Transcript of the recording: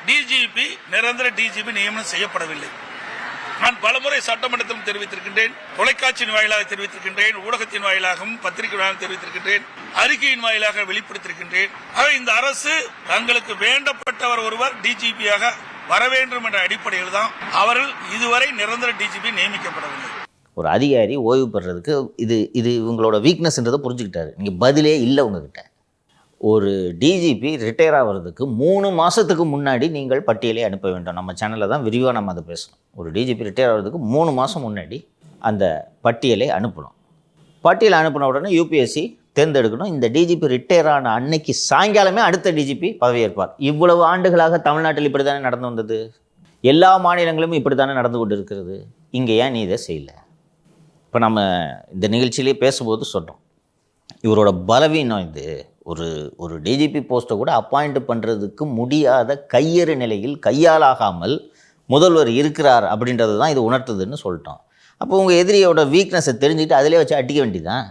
DGP நிரந்தர DGP நியமனம் செய்யப்படவில்லை. நான் பலமுறை சட்டமன்றத்திலும் தெரிவித்திருக்கின்றேன், தொலைக்காட்சியின் வாயிலாக தெரிவித்திருக்கின்றேன், ஊடகத்தின் வாயிலாகவும் பத்திரிகை வாயிலாக தெரிவித்திருக்கின்றேன், அறிக்கையின் வாயிலாக வெளிப்படுத்திருக்கின்றேன். இந்த அரசு தங்களுக்கு வேண்டப்பட்டவர் ஒருவர் டிஜிபியாக வர வேண்டும் என்ற அடிப்படையில் தான் அவர்கள் இதுவரை நிரந்தர டிஜிபி நியமிக்கப்படவில்லை. ஒரு அதிகாரி ஓய்வு பெறுறதுக்கு இது இவங்களோட வீக்னஸ்ன்றதை புரிஞ்சுக்கிட்டாரு. நீங்கள் பதிலே இல்லை உங்ககிட்ட. ஒரு டிஜிபி ரிட்டையர் ஆகிறதுக்கு 3 மாதத்துக்கு முன்னாடி நீங்கள் பட்டியலை அனுப்ப வேண்டும். நம்ம சேனலில் தான் விரிவாக நம்ம அதை பேசணும். ஒரு டிஜிபி ரிட்டையர் ஆகிறதுக்கு 3 மாதம் முன்னாடி அந்த பட்டியலை அனுப்பணும். பட்டியலை அனுப்பின உடனே யூபிஎஸ்சி தேர்ந்தெடுக்கணும். இந்த டிஜிபி ரிட்டையர் ஆன அன்னைக்கு சாயங்காலமே அடுத்த டிஜிபி பதவியேற்பார். இவ்வளவு ஆண்டுகளாக தமிழ்நாட்டில் இப்படி தானே நடந்து வந்தது. எல்லா மாநிலங்களும் இப்படி தானே நடந்து கொண்டு இருக்கிறது. இங்கே ஏன் நீ இதை செய்யலை? இப்போ நம்ம இந்த நிகழ்ச்சியிலே பேசும்போது சொன்னோம், இவரோட பலவீனம் இது. ஒரு டிஜிபி போஸ்ட்டை கூட அப்பாயிண்ட் பண்ணுறதுக்கு முடியாத கையறு நிலையில் கையாலாகாமல் முதல்வர் இருக்கிறார் அப்படின்றது தான் இது உணர்த்துதுன்னு சொல்லிட்டோம். அப்போ உங்கள் எதிரியோட வீக்னஸை தெரிஞ்சுக்கிட்டு அதிலே வச்சு அடிக்க வேண்டியதான்.